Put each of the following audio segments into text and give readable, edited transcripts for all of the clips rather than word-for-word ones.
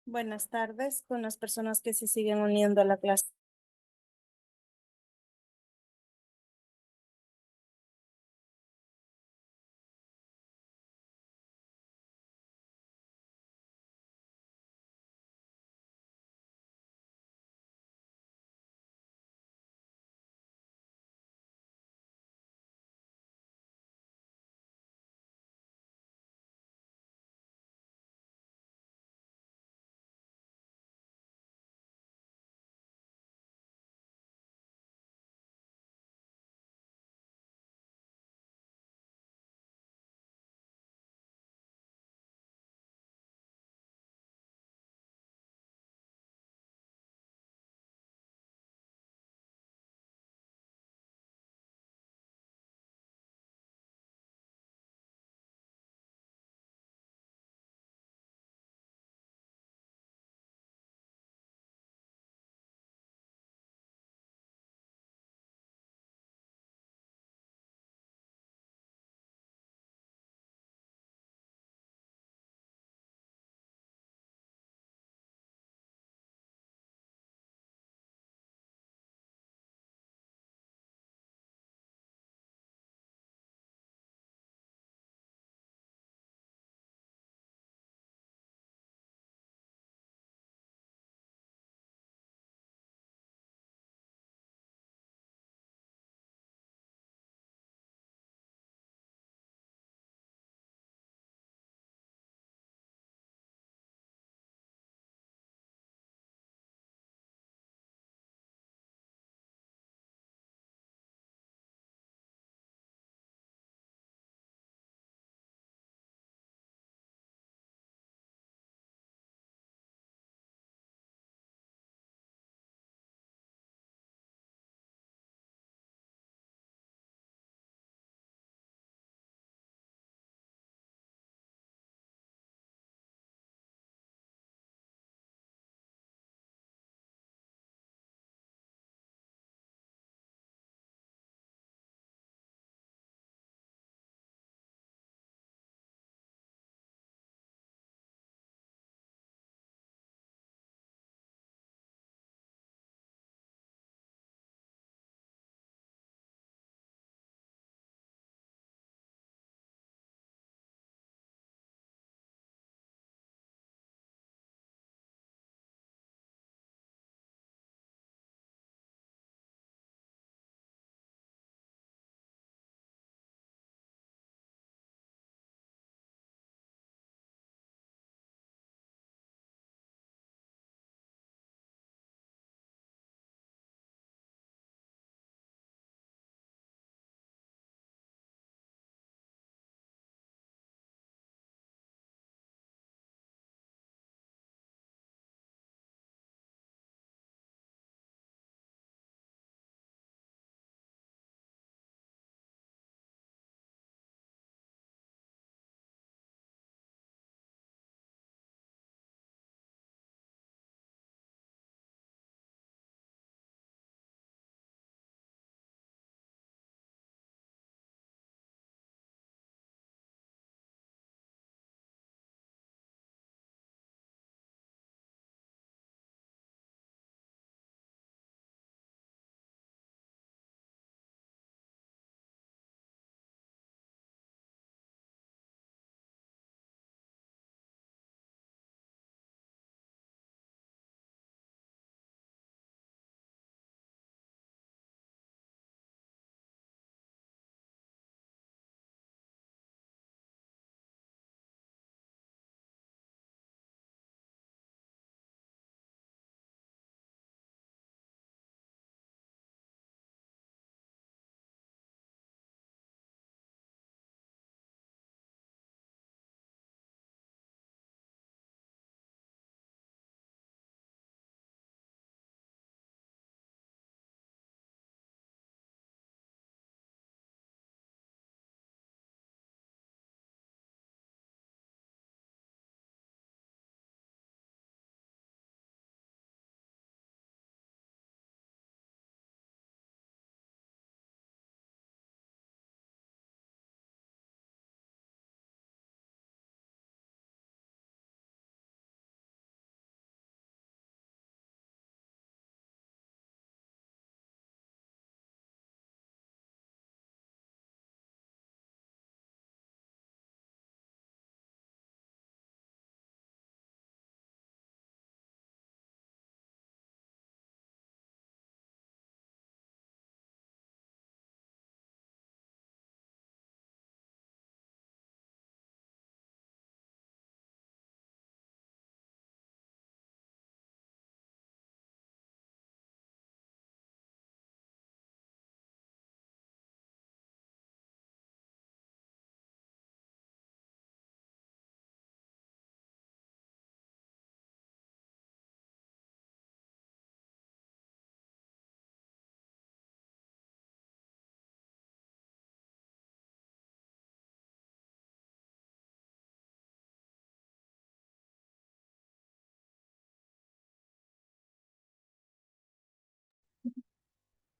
Buenas tardes con las personas que se siguen uniendo a la clase.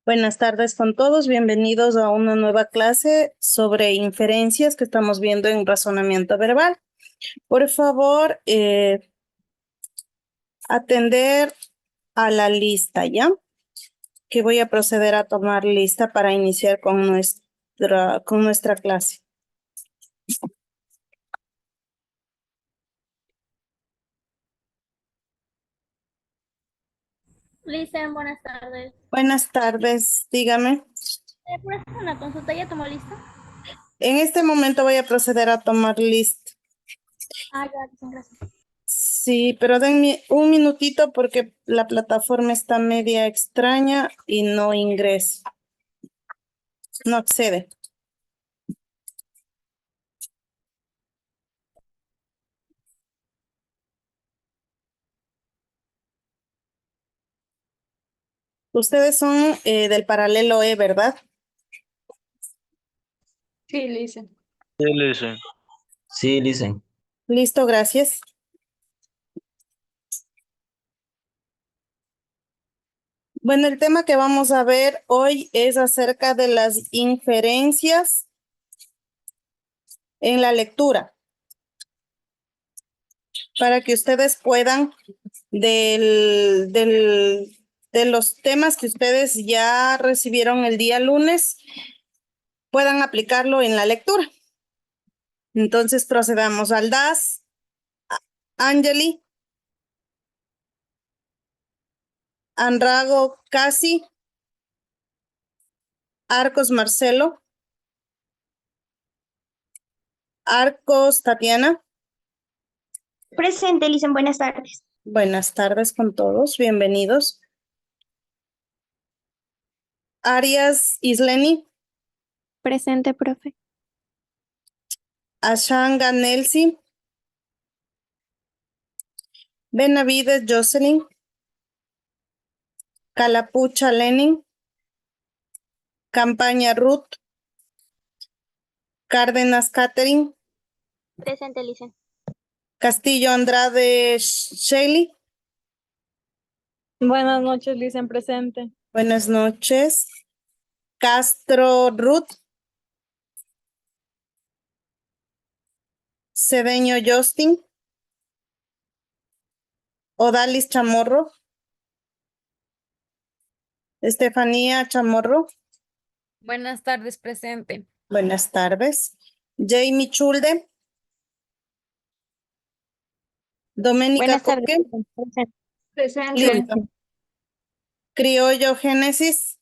Buenas tardes con todos. Bienvenidos a una nueva clase sobre inferencias que estamos viendo en razonamiento verbal. Por favor, atender a la lista, ¿ya? Que voy a proceder a tomar lista para iniciar con nuestra clase. Listen, buenas tardes. Buenas tardes, dígame. ¿Por hacer una consulta? ¿Ya tomó lista? En este momento voy a proceder a tomar lista. Ya, dicen, gracias. Sí, pero denme un minutito porque la plataforma está media extraña y no ingresa. No accede. Ustedes son del paralelo E, ¿verdad? Sí, listen. Sí, listen. Sí, listen. Listo, gracias. Bueno, el tema que vamos a ver hoy es acerca de las inferencias en la lectura. Para que ustedes puedan, de los temas que ustedes ya recibieron el día lunes, puedan aplicarlo en la lectura. Entonces procedamos al DAS. Angeli. Anrago Casi. Arcos Marcelo. Arcos Tatiana. Presente, Lisen, buenas tardes. Buenas tardes con todos, bienvenidos. Arias Isleni. Presente, profe. Ashanga Nelsi. Benavides Jocelyn. Calapucha Lenin. Campaña Ruth. Cárdenas Catherine. Presente, Lisen. Castillo Andrade Shelly. Buenas noches, Lisen, presente. Buenas noches. Castro Ruth. Cedeño Justin. Odalis Chamorro. Estefanía Chamorro. Buenas tardes, presente. Buenas tardes. Jamie Chulde. Doménica Buenas tardes. Coque. Presente. Presente. Listo. Criollo Génesis.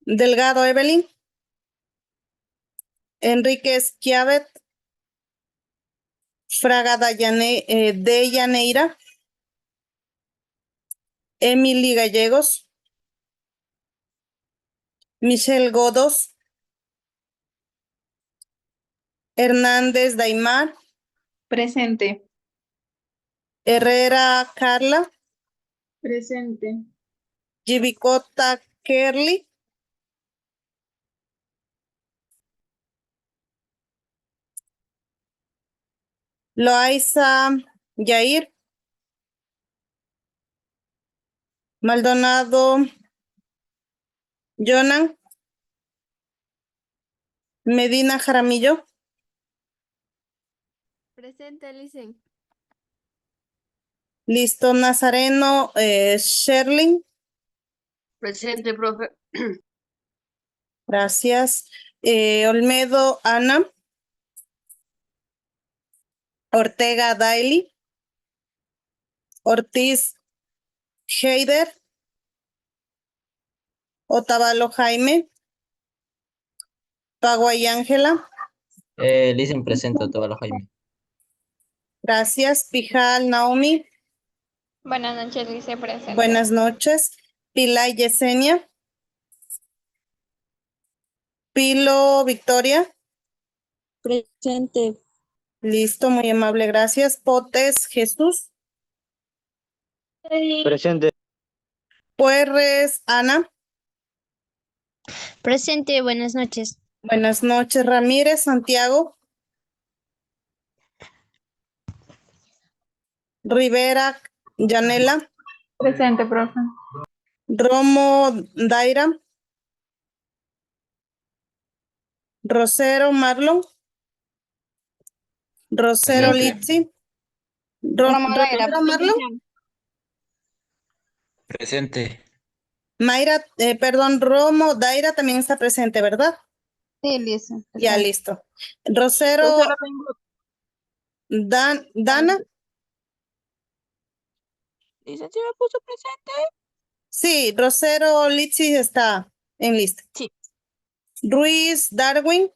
Delgado Evelyn. Enrique Schiavet. Fraga de Llaneira. Emily Gallegos. Michelle Godos. Hernández Daimar. Presente. Herrera Carla. Presente. Gibicota Kerly. Loaiza Yair. Maldonado Jonan. Medina Jaramillo. Presente, Lisen. Listo. Nazareno Sherling. Presente, profe. Gracias. Olmedo Ana. Ortega Daily. Ortiz Heider. Otavalo Jaime. Paguay Ángela. Listen, presente, Otavalo Jaime. Gracias. Pijal Naomi. Buenas noches, Lisen, presente. Buenas noches. Pilay Yesenia. Pilo Victoria. Presente. Listo, muy amable, gracias. Potes Jesús. Presente. Puerres Ana. Presente, buenas noches. Buenas noches. Ramírez Santiago. Rivera Yanela, Presente, profe. Romo, Daira, Rosero, Marlon, Rosero, Presente. Litsi, Rosero, Marlon, Presente. Mayra, perdón, Romo, Daira también está presente, ¿verdad? Sí, Lisa. Ya, listo. Rosero, Dana, Lisa, ¿sí me puso presente? sí, Rosero, Litsi está en lista. Sí. Ruiz, Darwin,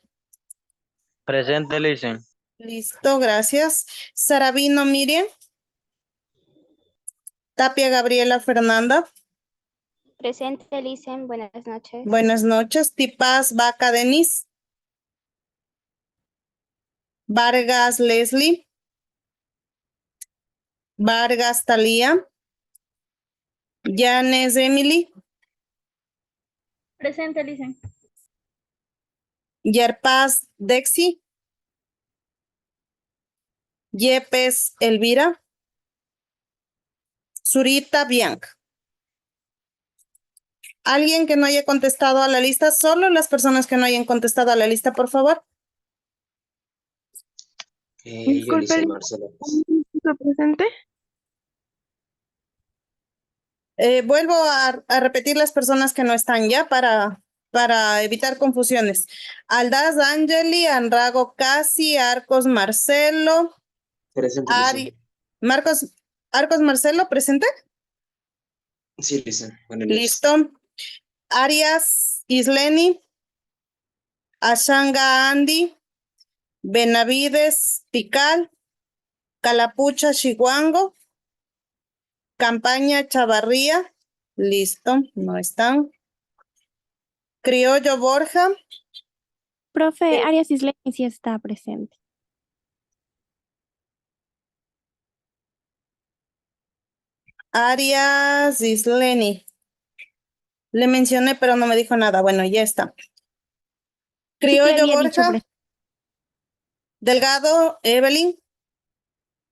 Presente, listen. listo, gracias. Saravino, Miriam, Tapia, Gabriela, Fernanda, Presente, Lisa. Buenas noches. buenas noches. Tipaz, Vaca, Denis, Vargas, Leslie, Vargas, Talía, Yanes, Emily, Presente, Lisa. Yerpaz, Dexi, Yepes, Elvira, Zurita, Bianca. ¿Alguien que no haya contestado a la lista? Solo las personas que no hayan contestado a la lista, por favor. Yo le hice Marcelo. presente? Vuelvo a repetir las personas que no están ya para evitar confusiones. Aldaz, Angeli, Anrago, Casi, Arcos, Marcelo, Presente, Ari, Arcos, Marcelo, ¿presente? Sí, listen. Listo. Arias, Isleni, Ashanga, Andy, Benavides, Pical, Calapucha, Chihuango, Campaña, Chavarría, listo, no están. Criollo, Borja, Profe, Arias Isleni sí está presente. Arias, Isleni. Le mencioné, pero no me dijo nada. Bueno, ya está. Sí, Criollo, había dicho Borja, Delgado, Evelyn,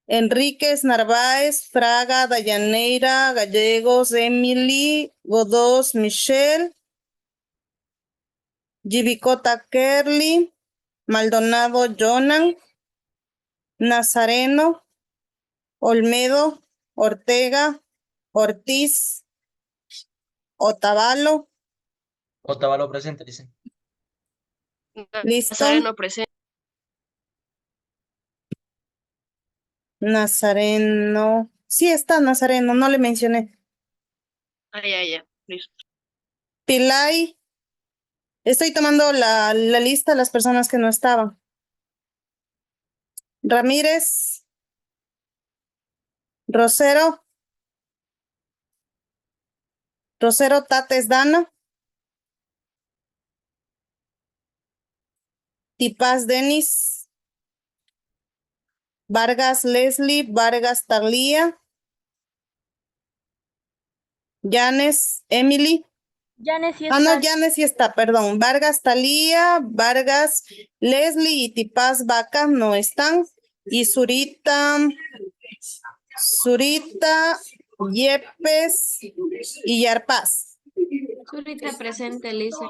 Enríquez, Narváez, Fraga, Dayaneira, Gallegos, Emily, Godós, Michelle, Gibicota, Kerly, Maldonado, Jonan, Nazareno, Olmedo, Ortega, Ortiz, Otavalo, Otavalo presente, listen. listo. Nazareno, presente. Nazareno, sí está Nazareno, no le mencioné. Ya. Listo. Pilay, estoy tomando la lista de las personas que no estaban. Ramírez, Rosero, Tates, Dana, Tipaz, Denis, Vargas, Leslie, Vargas, Talía, Yanes, Emily. Janes sí Ah, no, está. Yanes sí está, perdón. Vargas, Talía, Vargas, Leslie y Tipaz, Vaca no están. Y Zurita, Yepes y Yarpaz. Zurita, presente, Lisa.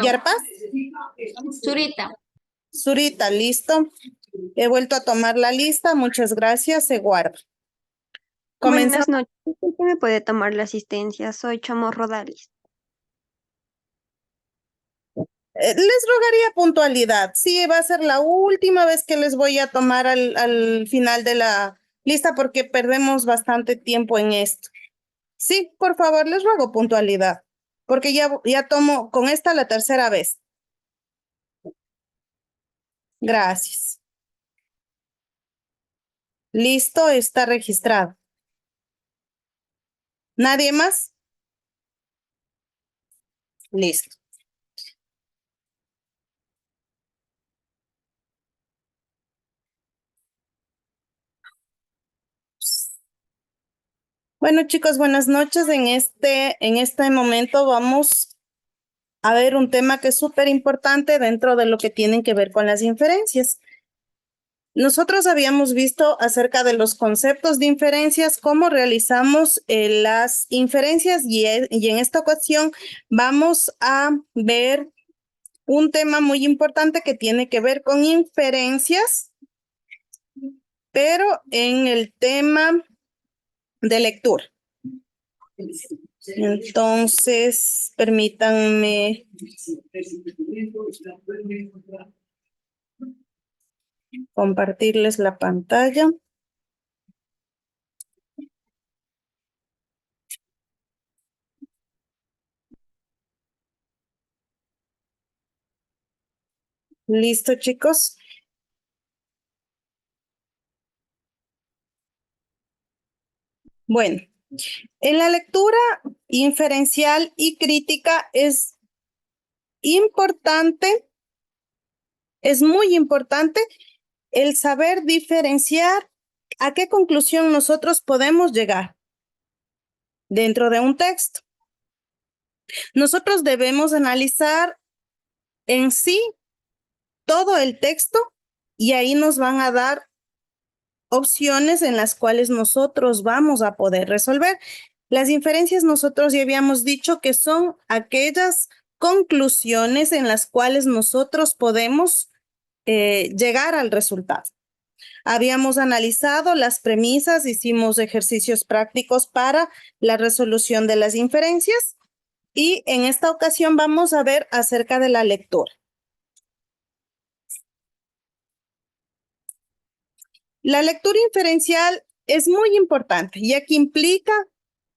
¿Yarpaz? Zurita, listo. He vuelto a tomar la lista. Muchas gracias. Se guarda. Comenzamos. Buenas noches. Disculpe, ¿me puede tomar la asistencia? Soy Chamorro Dalis. Les rogaría puntualidad. Sí, va a ser la última vez que les voy a tomar al final de la lista porque perdemos bastante tiempo en esto. Sí, por favor, les ruego puntualidad porque ya tomo con esta la tercera vez. Gracias. Listo, está registrado. ¿Nadie más? Listo. Bueno, chicos, buenas noches. En este momento vamos a ver un tema que es súper importante dentro de lo que tienen que ver con las inferencias. Nosotros habíamos visto acerca de los conceptos de inferencias, cómo realizamos las inferencias y en esta ocasión vamos a ver un tema muy importante que tiene que ver con inferencias, pero en el tema de lectura. Entonces, permítanme compartirles la pantalla. ¿Listo, chicos? Bueno, en la lectura inferencial y crítica es importante, es muy importante el saber diferenciar a qué conclusión nosotros podemos llegar dentro de un texto. Nosotros debemos analizar en sí todo el texto y ahí nos van a dar opciones en las cuales nosotros vamos a poder resolver. Las inferencias nosotros ya habíamos dicho que son aquellas conclusiones en las cuales nosotros podemos llegar al resultado. Habíamos analizado las premisas, hicimos ejercicios prácticos para la resolución de las inferencias y en esta ocasión vamos a ver acerca de la lectura. La lectura inferencial es muy importante, ya que implica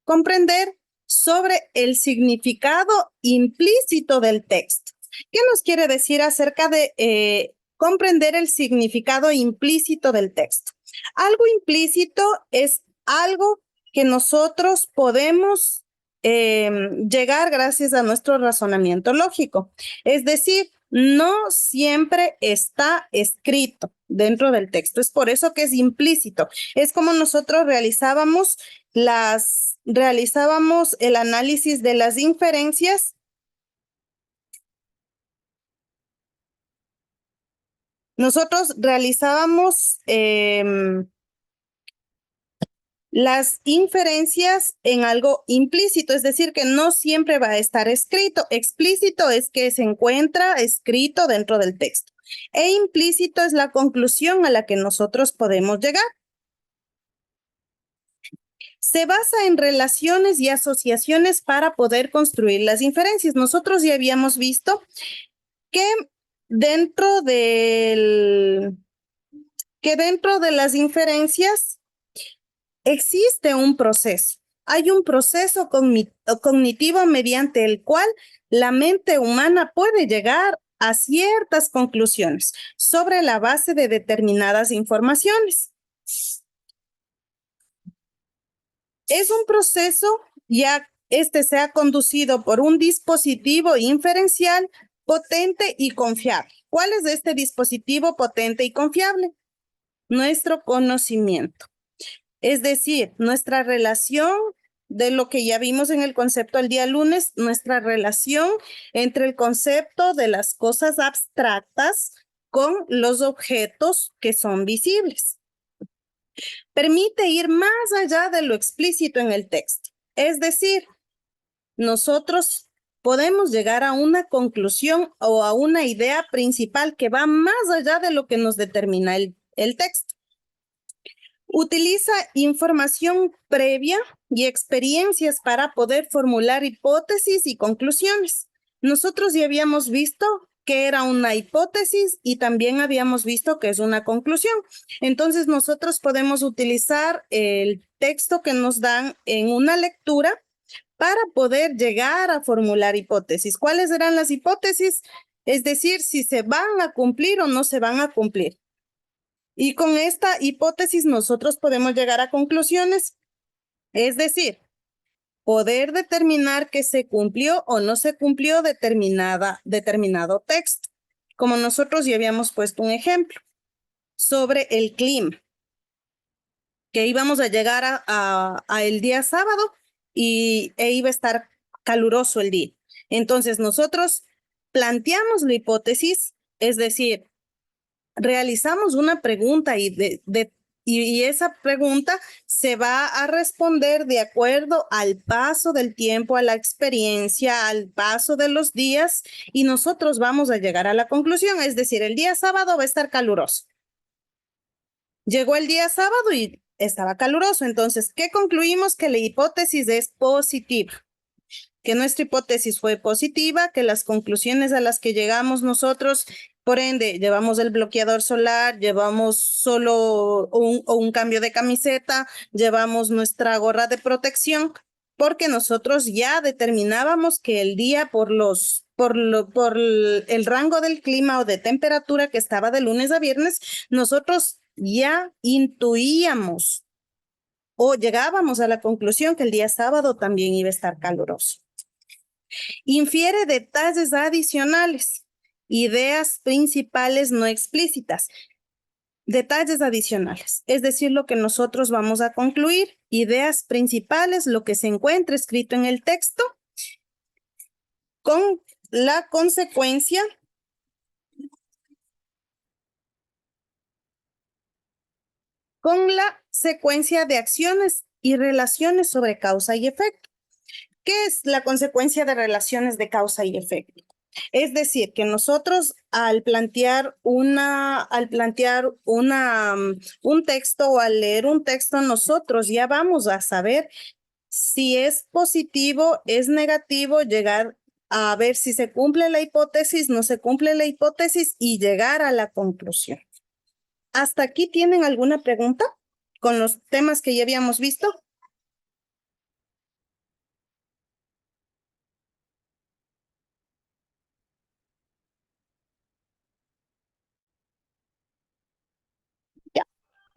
comprender sobre el significado implícito del texto. ¿Qué nos quiere decir acerca de comprender el significado implícito del texto? Algo implícito es algo que nosotros podemos llegar gracias a nuestro razonamiento lógico. Es decir, no siempre está escrito dentro del texto. Es por eso que es implícito. Es como nosotros realizábamos el análisis de las inferencias. Nosotros realizábamos las inferencias en algo implícito, es decir, que no siempre va a estar escrito. Explícito es que se encuentra escrito dentro del texto. E implícito es la conclusión a la que nosotros podemos llegar. Se basa en relaciones y asociaciones para poder construir las inferencias. Nosotros ya habíamos visto que dentro de las inferencias existe un proceso. Hay un proceso cognitivo mediante el cual la mente humana puede llegar a ciertas conclusiones sobre la base de determinadas informaciones. Es un proceso, ya este se ha conducido por un dispositivo inferencial potente y confiable. ¿Cuál es este dispositivo potente y confiable? Nuestro conocimiento. Es decir, nuestra relación de lo que ya vimos en el concepto el día lunes, nuestra relación entre el concepto de las cosas abstractas con los objetos que son visibles. Permite ir más allá de lo explícito en el texto. Es decir, nosotros podemos llegar a una conclusión o a una idea principal que va más allá de lo que nos determina el texto. Utiliza información previa y experiencias para poder formular hipótesis y conclusiones. Nosotros ya habíamos visto que era una hipótesis y también habíamos visto que es una conclusión. Entonces, nosotros podemos utilizar el texto que nos dan en una lectura para poder llegar a formular hipótesis. ¿Cuáles eran las hipótesis? Es decir, si se van a cumplir o no se van a cumplir. Y con esta hipótesis nosotros podemos llegar a conclusiones, es decir, poder determinar que se cumplió o no se cumplió determinado texto. Como nosotros ya habíamos puesto un ejemplo sobre el clima, que íbamos a llegar a el día sábado e iba a estar caluroso el día. Entonces nosotros planteamos la hipótesis, es decir, realizamos una pregunta y esa pregunta se va a responder de acuerdo al paso del tiempo, a la experiencia, al paso de los días, y nosotros vamos a llegar a la conclusión. Es decir, el día sábado va a estar caluroso. Llegó el día sábado y estaba caluroso. Entonces, ¿qué concluimos? Que la hipótesis es positiva. Que nuestra hipótesis fue positiva, que las conclusiones a las que llegamos nosotros, por ende, llevamos el bloqueador solar, llevamos solo un cambio de camiseta, llevamos nuestra gorra de protección, porque nosotros ya determinábamos que el día por el rango del clima o de temperatura que estaba de lunes a viernes, nosotros ya intuíamos o llegábamos a la conclusión que el día sábado también iba a estar caluroso. Infiere detalles adicionales, ideas principales no explícitas. Detalles adicionales, es decir, lo que nosotros vamos a concluir. Ideas principales, lo que se encuentra escrito en el texto, con la consecuencia con la secuencia de acciones y relaciones sobre causa y efecto. ¿Qué es la consecuencia de relaciones de causa y efecto? Es decir, que nosotros al plantear un texto o al leer un texto, nosotros ya vamos a saber si es positivo, es negativo, llegar a ver si se cumple la hipótesis, no se cumple la hipótesis y llegar a la conclusión. ¿Hasta aquí tienen alguna pregunta con los temas que ya habíamos visto?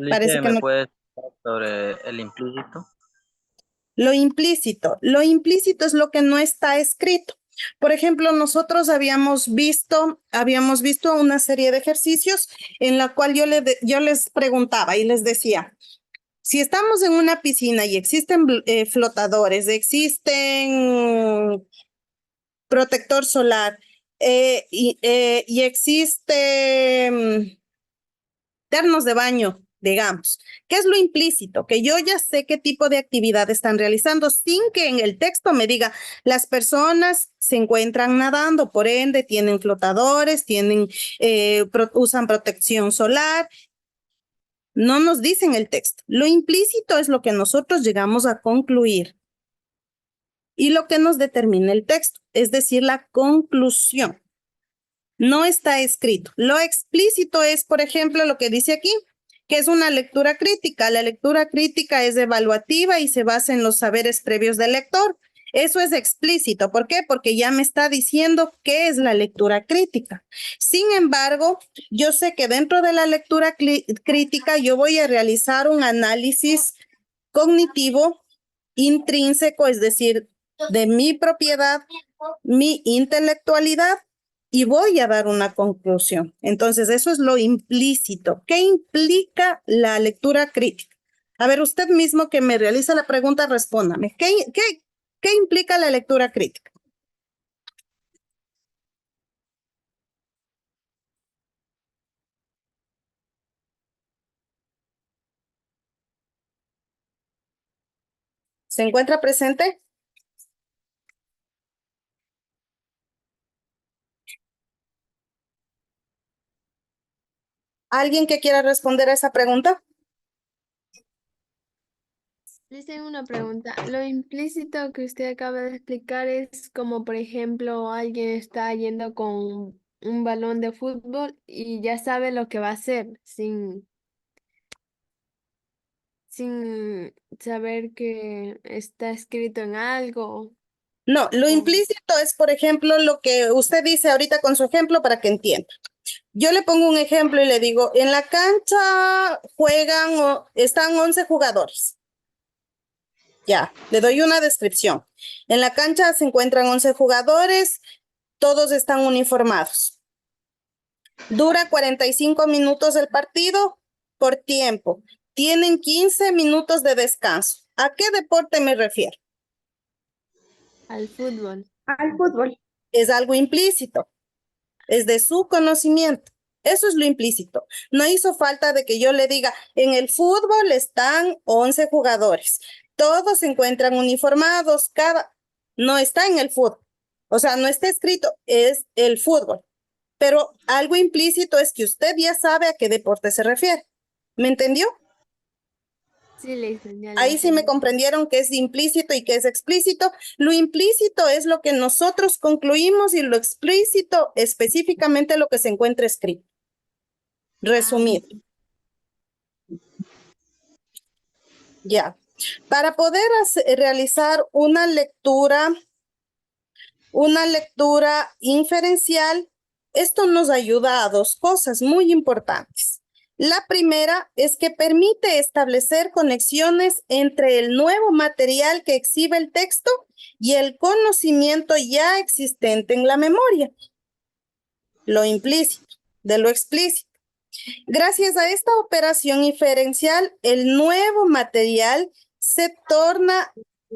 Parece que ¿me no. puedes explicar sobre el implícito? Lo implícito es lo que no está escrito. Por ejemplo, nosotros habíamos visto una serie de ejercicios en la cual yo les preguntaba y les decía, si estamos en una piscina y existen flotadores, existen protector solar y existe ternos de baño, digamos. ¿Qué es lo implícito? Que yo ya sé qué tipo de actividad están realizando sin que en el texto me diga, las personas se encuentran nadando, por ende tienen flotadores, usan protección solar. No nos dicen el texto. Lo implícito es lo que nosotros llegamos a concluir y lo que nos determina el texto, es decir, la conclusión. No está escrito. Lo explícito es, por ejemplo, lo que dice aquí, que es una lectura crítica. La lectura crítica es evaluativa y se basa en los saberes previos del lector. Eso es explícito. ¿Por qué? Porque ya me está diciendo qué es la lectura crítica. Sin embargo, yo sé que dentro de la lectura crítica yo voy a realizar un análisis cognitivo intrínseco, es decir, de mi propiedad, mi intelectualidad, y voy a dar una conclusión. Entonces, eso es lo implícito. ¿Qué implica la lectura crítica? A ver, usted mismo que me realiza la pregunta, respóndame. ¿Qué implica la lectura crítica? ¿Se encuentra presente? ¿Alguien que quiera responder a esa pregunta? Les tengo una pregunta. Lo implícito que usted acaba de explicar es como, por ejemplo, alguien está yendo con un balón de fútbol y ya sabe lo que va a hacer sin saber que está escrito en algo. No, lo o- implícito es, por ejemplo, lo que usted dice ahorita con su ejemplo para que entienda. Yo le pongo un ejemplo y le digo, en la cancha están 11 jugadores. Ya, le doy una descripción. En la cancha se encuentran 11 jugadores, todos están uniformados. Dura 45 minutos el partido por tiempo. Tienen 15 minutos de descanso. ¿A qué deporte me refiero? Al fútbol. Al fútbol. Es algo implícito, es de su conocimiento. Eso es lo implícito. No hizo falta de que yo le diga, en el fútbol están 11 jugadores. Todos se encuentran uniformados, no está en el fútbol. O sea, no está escrito, es el fútbol. Pero algo implícito es que usted ya sabe a qué deporte se refiere. ¿Me entendió? Sí, Leisen, ya lo Ahí sí me entendí. comprendieron que es implícito y que es explícito. Lo implícito es lo que nosotros concluimos y lo explícito específicamente lo que se encuentra escrito. Resumido. Ya. Para poder realizar una lectura inferencial, esto nos ayuda a dos cosas muy importantes. La primera es que permite establecer conexiones entre el nuevo material que exhibe el texto y el conocimiento ya existente en la memoria. Lo implícito de lo explícito. Gracias a esta operación inferencial, el nuevo material se torna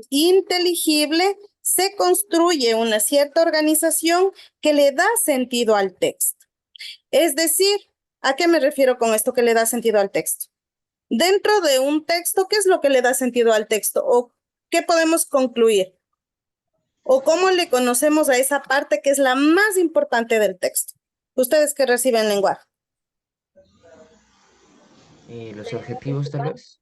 inteligible, se construye una cierta organización que le da sentido al texto. Es decir, ¿a qué me refiero con esto que le da sentido al texto? Dentro de un texto, ¿qué es lo que le da sentido al texto? ¿O qué podemos concluir? ¿O cómo le conocemos a esa parte que es la más importante del texto? Ustedes que reciben lenguaje. Los objetivos, tal vez.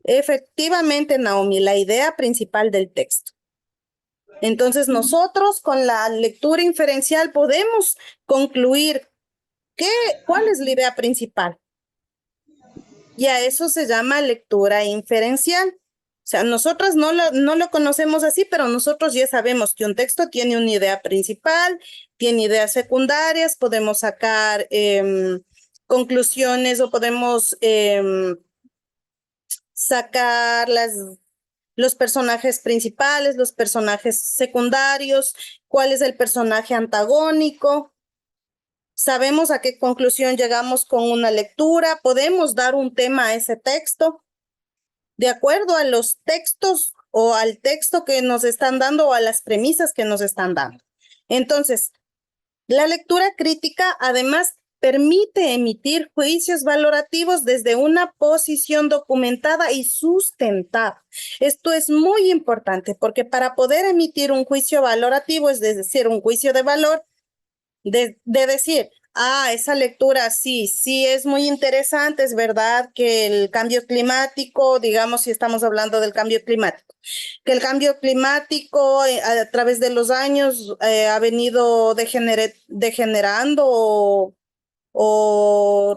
Efectivamente, Naomi, la idea principal del texto. Entonces, nosotros con la lectura inferencial podemos concluir cuál es la idea principal. Y a eso se llama lectura inferencial. O sea, nosotros no lo conocemos así, pero nosotros ya sabemos que un texto tiene una idea principal, tiene ideas secundarias, podemos sacar conclusiones o podemos sacar los personajes principales, los personajes secundarios, cuál es el personaje antagónico. Sabemos a qué conclusión llegamos con una lectura, podemos dar un tema a ese texto de acuerdo a los textos o al texto que nos están dando o a las premisas que nos están dando. Entonces, la lectura crítica además permite emitir juicios valorativos desde una posición documentada y sustentada. Esto es muy importante porque para poder emitir un juicio valorativo, es decir, un juicio de valor, de decir, esa lectura sí es muy interesante, es verdad que el cambio climático, digamos si estamos hablando del cambio climático, que el cambio climático a través de los años ha venido degenerando o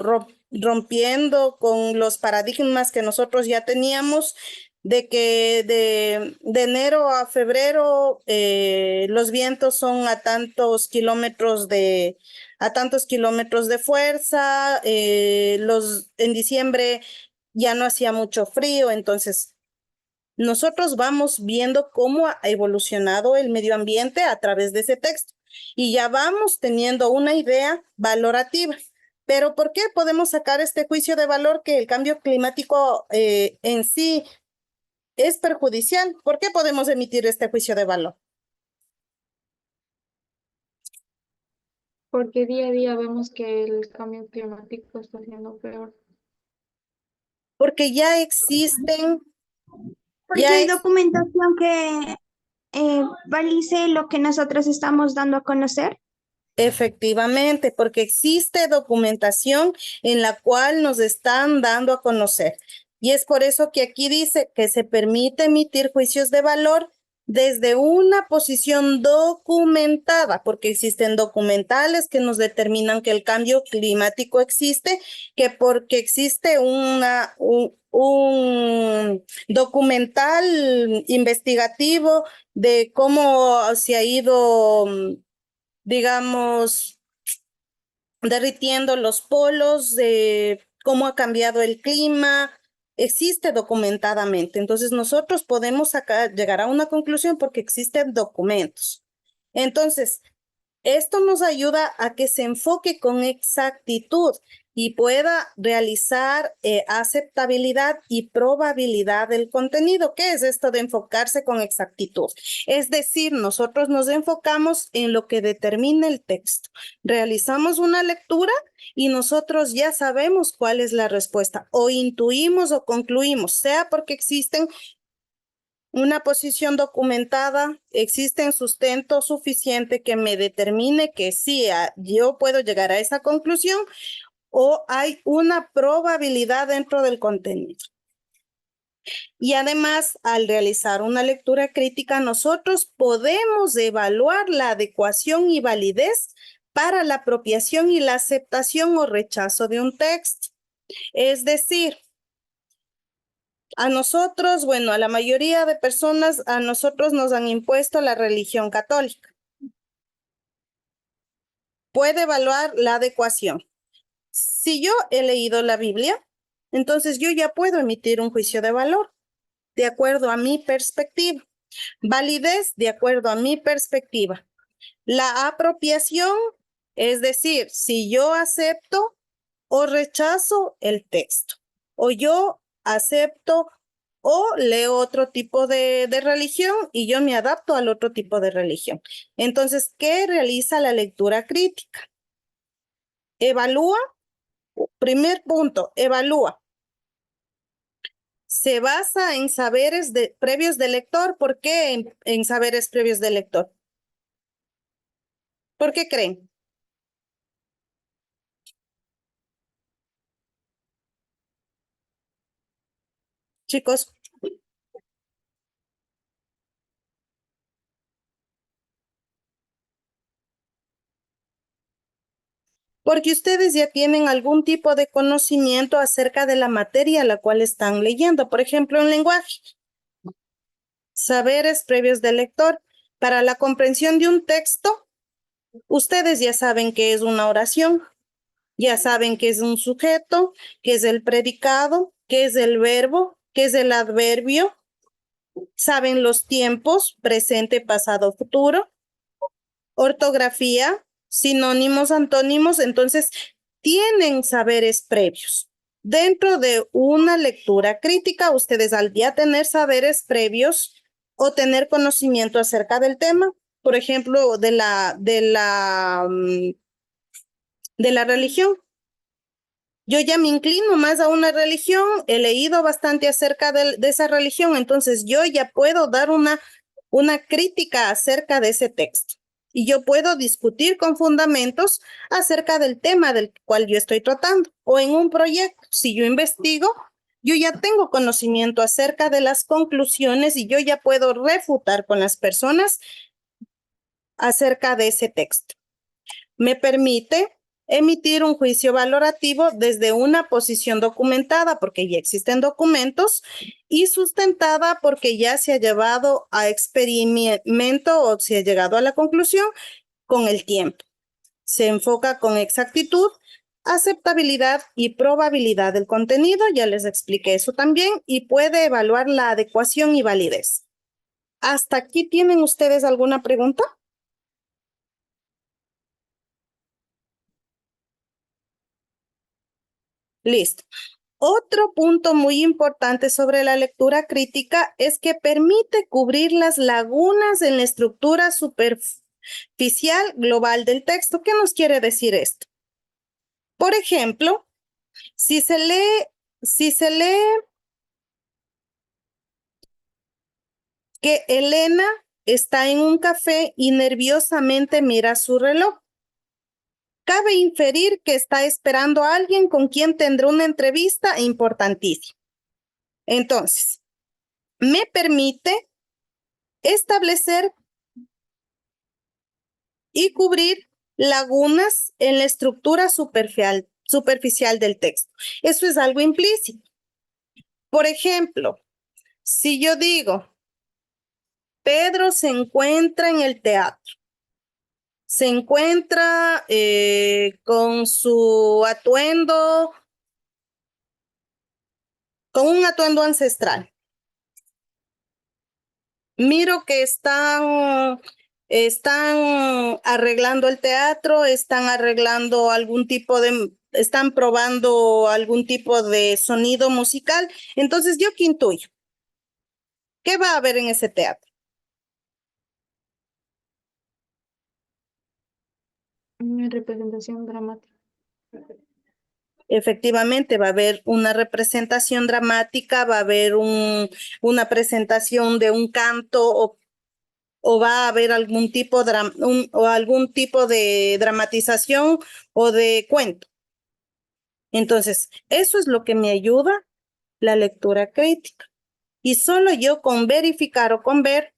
rompiendo con los paradigmas que nosotros ya teníamos de que de enero a febrero los vientos son a tantos kilómetros de fuerza, en diciembre ya no hacía mucho frío, entonces nosotros vamos viendo cómo ha evolucionado el medio ambiente a través de ese texto y ya vamos teniendo una idea valorativa. Pero ¿por qué podemos sacar este juicio de valor que el cambio climático en sí es perjudicial? ¿Por qué podemos emitir este juicio de valor? Porque día a día vemos que el cambio climático está siendo peor. Porque ya existen, Porque hay documentación que valice lo que nosotros estamos dando a conocer. efectivamente, porque existe documentación en la cual nos están dando a conocer. Y es por eso que aquí dice que se permite emitir juicios de valor desde una posición documentada, porque existen documentales que nos determinan que el cambio climático existe, que porque existe un documental investigativo de cómo se ha ido digamos, derritiendo los polos, de cómo ha cambiado el clima, existe documentadamente. Entonces, nosotros podemos llegar a una conclusión porque existen documentos. Entonces, esto nos ayuda a que se enfoque con exactitud. y pueda realizar aceptabilidad y probabilidad del contenido. ¿Qué es esto de enfocarse con exactitud? Es decir, nosotros nos enfocamos en lo que determina el texto. Realizamos una lectura y nosotros ya sabemos cuál es la respuesta, o intuimos o concluimos, sea porque existen una posición documentada, existe un sustento suficiente que me determine que sí, yo puedo llegar a esa conclusión, o hay una probabilidad dentro del contenido. Y además, al realizar una lectura crítica, nosotros podemos evaluar la adecuación y validez para la apropiación y la aceptación o rechazo de un texto. Es decir, a nosotros, bueno, a la mayoría de personas, a nosotros nos han impuesto la religión católica. Puede evaluar la adecuación. Si yo he leído la Biblia, entonces yo ya puedo emitir un juicio de valor de acuerdo a mi perspectiva. Validez de acuerdo a mi perspectiva. La apropiación, es decir, si yo acepto o rechazo el texto, o yo acepto o leo otro tipo de religión y yo me adapto al otro tipo de religión. Entonces, ¿qué realiza la lectura crítica? Evalúa, primer punto, evalúa. Se basa en saberes previos del lector. ¿Por qué en saberes previos del lector? ¿Por qué creen? Chicos, porque ustedes ya tienen algún tipo de conocimiento acerca de la materia a la cual están leyendo. Por ejemplo, en lenguaje. Saberes previos del lector. Para la comprensión de un texto, ustedes ya saben qué es una oración, ya saben qué es un sujeto, qué es el predicado, qué es el verbo, qué es el adverbio. Saben los tiempos, presente, pasado, futuro. Ortografía, sinónimos, antónimos, entonces tienen saberes previos. Dentro de una lectura crítica, ustedes al ya tener saberes previos o tener conocimiento acerca del tema, por ejemplo, de la religión. Yo ya me inclino más a una religión, he leído bastante acerca de esa religión, entonces yo ya puedo dar una crítica acerca de ese texto. Y yo puedo discutir con fundamentos acerca del tema del cual yo estoy tratando. O en un proyecto, si yo investigo, yo ya tengo conocimiento acerca de las conclusiones y yo ya puedo refutar con las personas acerca de ese texto. Me permite emitir un juicio valorativo desde una posición documentada, porque ya existen documentos, y sustentada porque ya se ha llevado a experimento o se ha llegado a la conclusión con el tiempo. Se enfoca con exactitud, aceptabilidad y probabilidad del contenido, ya les expliqué eso también, y puede evaluar la adecuación y validez. ¿Hasta aquí tienen ustedes alguna pregunta? Listo. Otro punto muy importante sobre la lectura crítica es que permite cubrir las lagunas en la estructura superficial global del texto. ¿Qué nos quiere decir esto? Por ejemplo, si se lee que Elena está en un café y nerviosamente mira su reloj, cabe inferir que está esperando a alguien con quien tendrá una entrevista importantísima. Entonces, me permite establecer y cubrir lagunas en la estructura superficial del texto. Eso es algo implícito. Por ejemplo, si yo digo, Pedro se encuentra en el teatro, se encuentra con su atuendo, con un atuendo ancestral. Miro que están arreglando el teatro, están arreglando algún tipo de están probando algún tipo de sonido musical. Entonces, ¿yo qué intuyo? ¿Qué va a haber en ese teatro? Una representación dramática. Efectivamente, va a haber una representación dramática, va a haber una presentación de un canto o va a haber algún tipo, algún tipo de dramatización o de cuento. Entonces, eso es lo que me ayuda la lectura crítica. Y solo yo con verificar o con ver,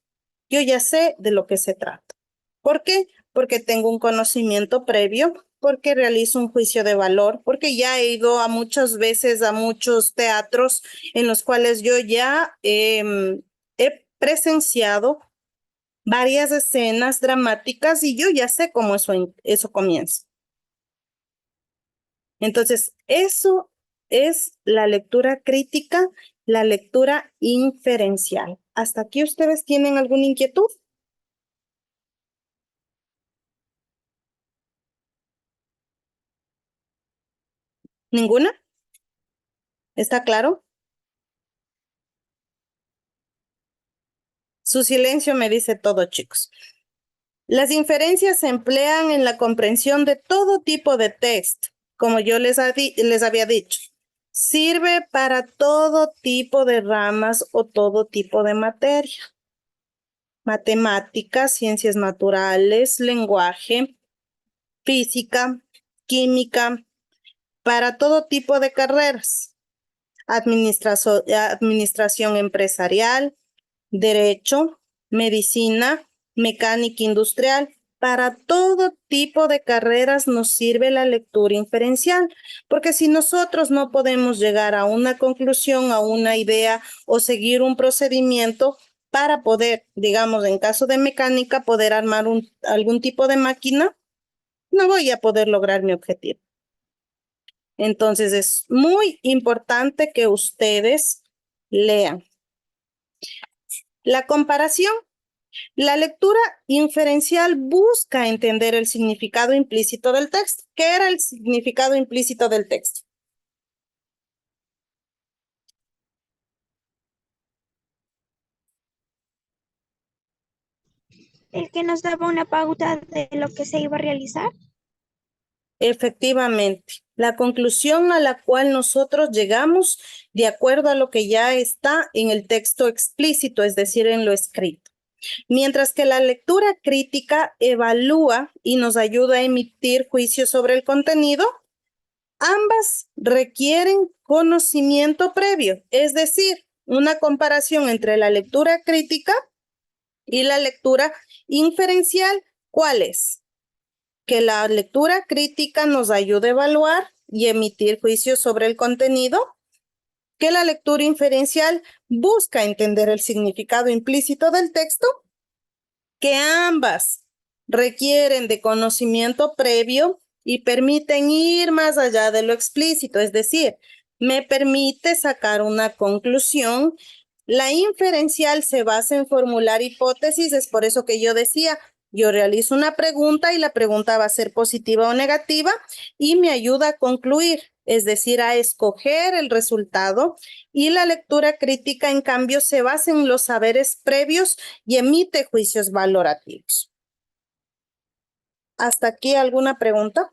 yo ya sé de lo que se trata. ¿Por qué? Porque tengo un conocimiento previo, porque realizo un juicio de valor, porque ya he ido a muchas veces a muchos teatros en los cuales yo ya he presenciado varias escenas dramáticas y yo ya sé cómo eso comienza. Entonces, eso es la lectura crítica, la lectura inferencial. ¿Hasta aquí ustedes tienen alguna inquietud? ¿Ninguna? ¿Está claro? Su silencio me dice todo, chicos. Las inferencias se emplean en la comprensión de todo tipo de texto, como yo les había dicho. Sirve para todo tipo de ramas o todo tipo de materia. Matemáticas, ciencias naturales, lenguaje, física, química, para todo tipo de carreras. Administración empresarial, derecho, medicina, mecánica industrial. Para todo tipo de carreras nos sirve la lectura inferencial, porque si nosotros no podemos llegar a una conclusión, a una idea o seguir un procedimiento para poder, digamos, en caso de mecánica, poder armar algún tipo de máquina, no voy a poder lograr mi objetivo. Entonces es muy importante que ustedes lean. La comparación. La lectura inferencial busca entender el significado implícito del texto. ¿Qué era el significado implícito del texto? El que nos daba una pauta de lo que se iba a realizar. Efectivamente, la conclusión a la cual nosotros llegamos de acuerdo a lo que ya está en el texto explícito, es decir, en lo escrito. Mientras que la lectura crítica evalúa y nos ayuda a emitir juicios sobre el contenido, ambas requieren conocimiento previo, es decir, una comparación entre la lectura crítica y la lectura inferencial. ¿Cuál es? Que la lectura crítica nos ayude a evaluar y emitir juicios sobre el contenido, que la lectura inferencial busca entender el significado implícito del texto, que ambas requieren de conocimiento previo y permiten ir más allá de lo explícito, es decir, me permite sacar una conclusión. La inferencial se basa en formular hipótesis, es por eso que yo decía, yo realizo una pregunta y la pregunta va a ser positiva o negativa y me ayuda a concluir, es decir, a escoger el resultado. Y la lectura crítica, en cambio, se basa en los saberes previos y emite juicios valorativos. ¿Hasta aquí alguna pregunta?